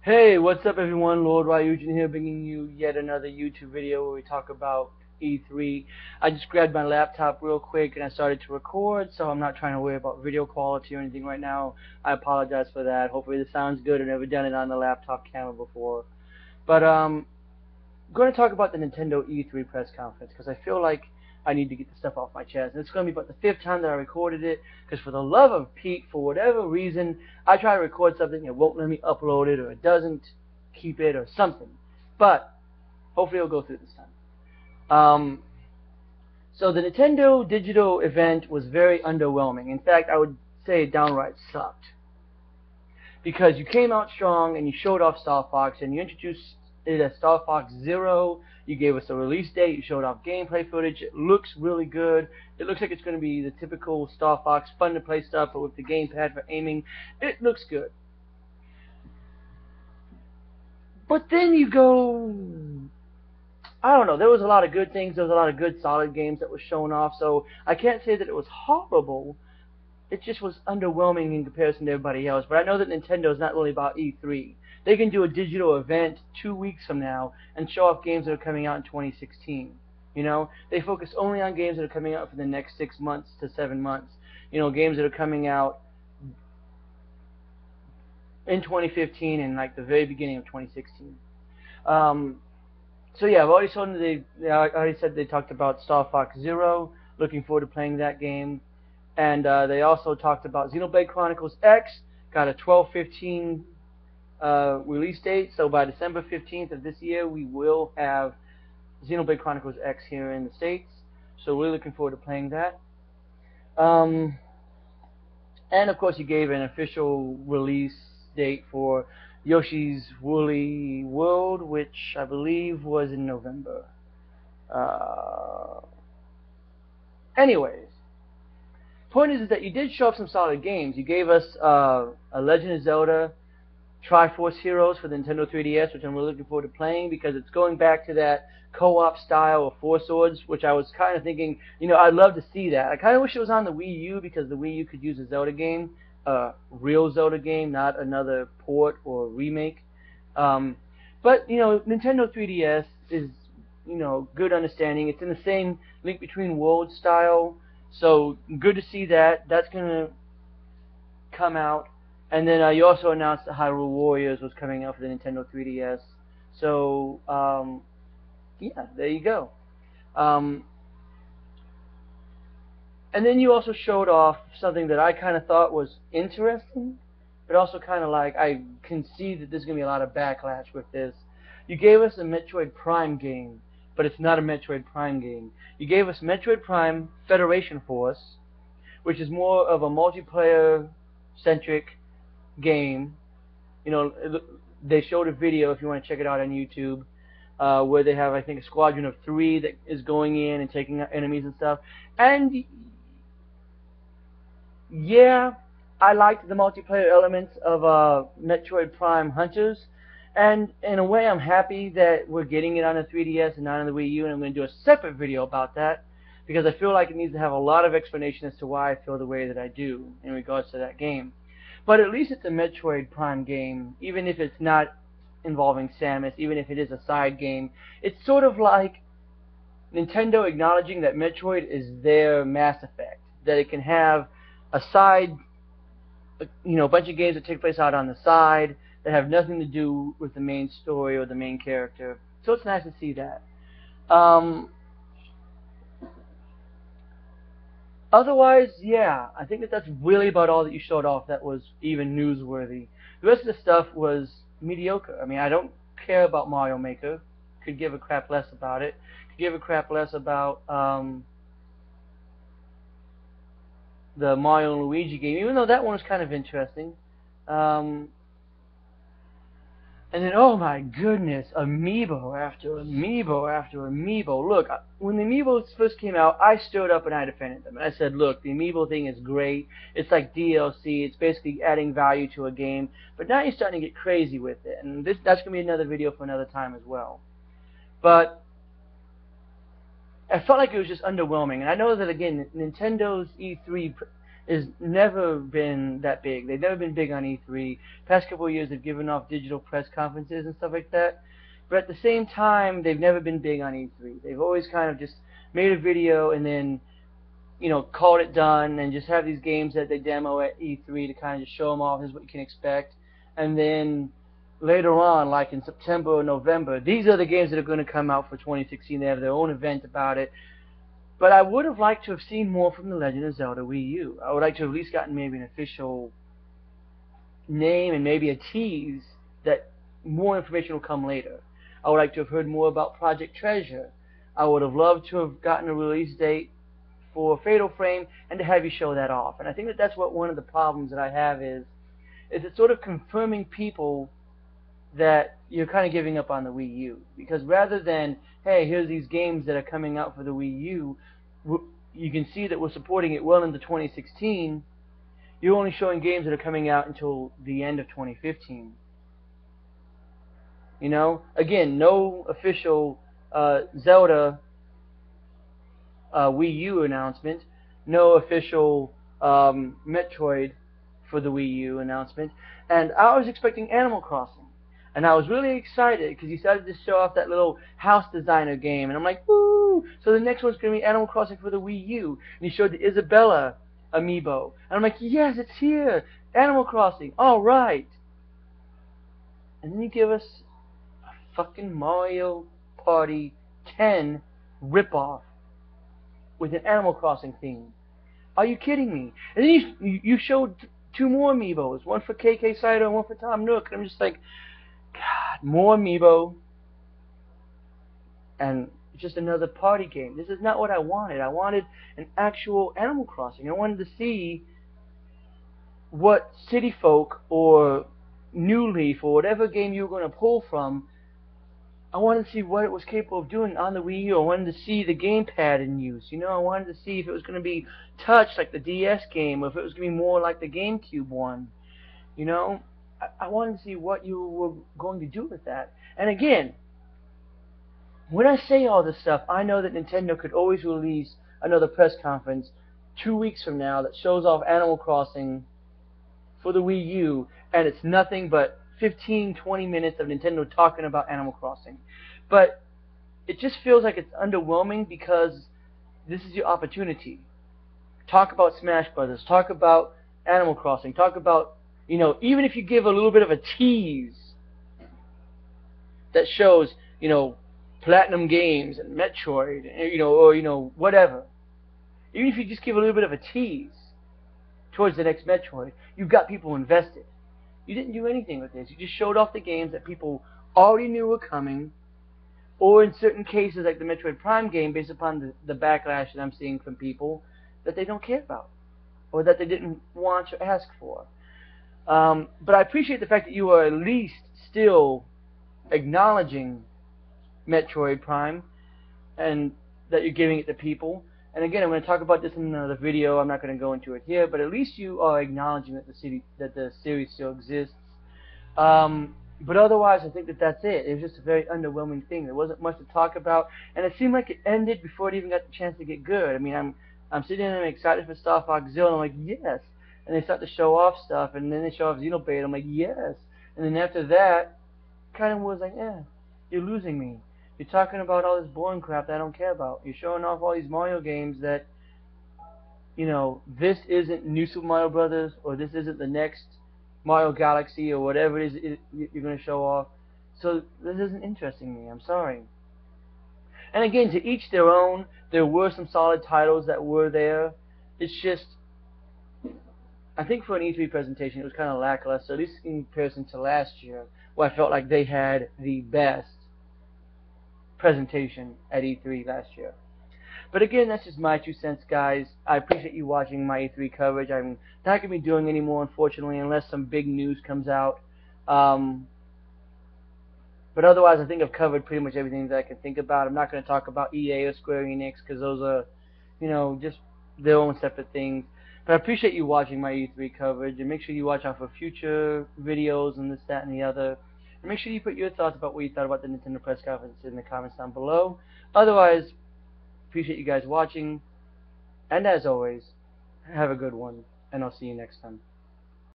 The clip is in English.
Hey, what's up everyone? Lord Ryujin here, bringing you yet another YouTube video where we talk about E3. I just grabbed my laptop real quick and I started to record, so I'm not trying to worry about video quality or anything right now. I apologize for that. Hopefully this sounds good. I've never done it on the laptop camera before. But I'm going to talk about the Nintendo E3 press conference because I feel like I need to get the stuff off my chest. And it's going to be about the fifth time that I recorded it, because for the love of Pete, for whatever reason, I try to record something, it won't let me upload it, or it doesn't keep it, or something. But hopefully it'll go through this time. So the Nintendo Digital event was very underwhelming. In fact, I would say it downright sucked. Because you came out strong and you showed off Star Fox and you introduced it as Star Fox Zero. You gave us a release date. You showed off gameplay footage. It looks really good. It looks like it's going to be the typical Star Fox fun to play stuff, but with the gamepad for aiming. It looks good. But then you go, I don't know, there was a lot of good things. There was a lot of good solid games that were shown off, so I can't say that it was horrible. It just was underwhelming in comparison to everybody else. But I know that Nintendo is not really about E3. They can do a digital event 2 weeks from now and show off games that are coming out in 2016. You know, they focus only on games that are coming out for the next 6 months to 7 months. You know, games that are coming out in 2015 and like the very beginning of 2016. So yeah, I've already told them I already said they talked about Star Fox Zero. Looking forward to playing that game. And they also talked about Xenoblade Chronicles X. Got a 12/15 release date, so by December 15th of this year, we will have Xenoblade Chronicles X here in the States. So we're looking forward to playing that. And of course, you gave an official release date for Yoshi's Woolly World, which I believe was in November. Anyways. Point is that you did show up some solid games. You gave us a Legend of Zelda Triforce Heroes for the Nintendo 3DS, which I'm really looking forward to playing because it's going back to that co-op style of Four Swords, which I was kind of thinking, you know, I'd love to see that. I kind of wish it was on the Wii U because the Wii U could use a Zelda game, a real Zelda game, not another port or remake. But, you know, Nintendo 3DS is, you know, good understanding. It's in the same Link Between Worlds style. So good to see that. That's going to come out. And then you also announced that Hyrule Warriors was coming out for the Nintendo 3DS. So, yeah, there you go. And then you also showed off something that I kind of thought was interesting, but also kind of like, I can see that there's going to be a lot of backlash with this. You gave us a Metroid Prime game, but it's not a Metroid Prime game. You gave us Metroid Prime Federation Force, which is more of a multiplayer-centric game. You know, they showed a video, if you want to check it out on YouTube, where they have, I think, a squadron of 3 that is going in and taking out enemies and stuff. And, yeah, I liked the multiplayer elements of Metroid Prime Hunters. And in a way, I'm happy that we're getting it on the 3DS and not on the Wii U, and I'm going to do a separate video about that, because I feel like it needs to have a lot of explanation as to why I feel the way that I do in regards to that game. But at least it's a Metroid Prime game, even if it's not involving Samus, even if it is a side game. It's sort of like Nintendo acknowledging that Metroid is their Mass Effect, that it can have a side, you know, a bunch of games that take place out on the side, that have nothing to do with the main story or the main character. So it's nice to see that. Otherwise, yeah, I think that that's really about all that you showed off that was even newsworthy. The rest of the stuff was mediocre. I mean, I don't care about Mario Maker. Could give a crap less about it. Could give a crap less about the Mario and Luigi game, even though that one was kind of interesting. And then, oh my goodness, Amiibo after Amiibo after Amiibo. Look, when the Amiibos first came out, I stood up and I defended them. And I said, look, the Amiibo thing is great. It's like DLC. It's basically adding value to a game. But now you're starting to get crazy with it. And that's going to be another video for another time as well. But I felt like it was just underwhelming. And I know that, again, Nintendo's E3 is never been that big. They've never been big on E3. Past couple of years they've given off digital press conferences and stuff like that. But at the same time, they've never been big on E3. They've always kind of just made a video and then, you know, called it done and just have these games that they demo at E3 to kind of just show them off. This is what you can expect. And then later on, like in September or November, these are the games that are going to come out for 2016. They have their own event about it. But I would have liked to have seen more from The Legend of Zelda Wii U. I would like to have at least gotten maybe an official name and maybe a tease that more information will come later. I would like to have heard more about Project Treasure. I would have loved to have gotten a release date for Fatal Frame and to have you show that off. And I think that that's what one of the problems that I have is it's sort of confirming people that you're kind of giving up on the Wii U. Because rather than, hey, here's these games that are coming out for the Wii U, you can see that we're supporting it well into 2016, you're only showing games that are coming out until the end of 2015. You know? Again, no official Zelda Wii U announcement, no official Metroid for the Wii U announcement, and I was expecting Animal Crossing. And I was really excited because he started to show off that little house designer game. And I'm like, woo! So the next one's going to be Animal Crossing for the Wii U. And he showed the Isabella amiibo. And I'm like, yes, it's here! Animal Crossing! Alright! And then you give us a fucking Mario Party 10 ripoff with an Animal Crossing theme. Are you kidding me? And then you showed two more amiibos. One for KK Saito and one for Tom Nook. And I'm just like, God, more amiibo, and just another party game. This is not what I wanted. I wanted an actual Animal Crossing. I wanted to see what City Folk or New Leaf or whatever game you were going to pull from. I wanted to see what it was capable of doing on the Wii U. I wanted to see the gamepad in use. You know, I wanted to see if it was going to be touch like the DS game, or if it was going to be more like the GameCube one. You know, I wanted to see what you were going to do with that. And again, when I say all this stuff, I know that Nintendo could always release another press conference 2 weeks from now that shows off Animal Crossing for the Wii U, and it's nothing but 15-20 minutes of Nintendo talking about Animal Crossing. But it just feels like it's underwhelming because this is your opportunity. Talk about Smash Brothers, talk about Animal Crossing, talk about, you know, even if you give a little bit of a tease that shows, you know, Platinum Games and Metroid, you know, or, you know, whatever. Even if you just give a little bit of a tease towards the next Metroid, you've got people invested. You didn't do anything with this. You just showed off the games that people already knew were coming, or in certain cases, like the Metroid Prime game, based upon the backlash that I'm seeing from people, that they don't care about, or that they didn't want or ask for. But I appreciate the fact that you are at least still acknowledging Metroid Prime and that you're giving it to people. And again, I'm going to talk about this in another video. I'm not going to go into it here, but at least you are acknowledging that the series still exists. But otherwise, I think that that's it. It was just a very underwhelming thing. There wasn't much to talk about, and it seemed like it ended before it even got the chance to get good. I mean, I'm sitting there and I'm excited for Star Fox Zero, and I'm like, yes. And they start to show off stuff, and then they show off Xenoblade. I'm like, yes. And then after that, kind of was like, you're losing me. You're talking about all this boring crap that I don't care about. You're showing off all these Mario games that, you know, this isn't New Super Mario Brothers, or this isn't the next Mario Galaxy, or whatever it is you're going to show off. So this isn't interesting me. I'm sorry. And again, to each their own. There were some solid titles that were there. It's just, I think for an E3 presentation, it was kind of lackluster, at least in comparison to last year, where I felt like they had the best presentation at E3 last year. But again, that's just my 2 cents, guys. I appreciate you watching my E3 coverage. I'm not going to be doing any more, unfortunately, unless some big news comes out. But otherwise, I think I've covered pretty much everything that I can think about. I'm not going to talk about EA or Square Enix, because those are, you know, just their own separate things. But I appreciate you watching my E3 coverage, and make sure you watch out for future videos and this, that, and the other. And make sure you put your thoughts about what you thought about the Nintendo press conference in the comments down below. Otherwise, appreciate you guys watching, and as always, have a good one. and I'll see you next time.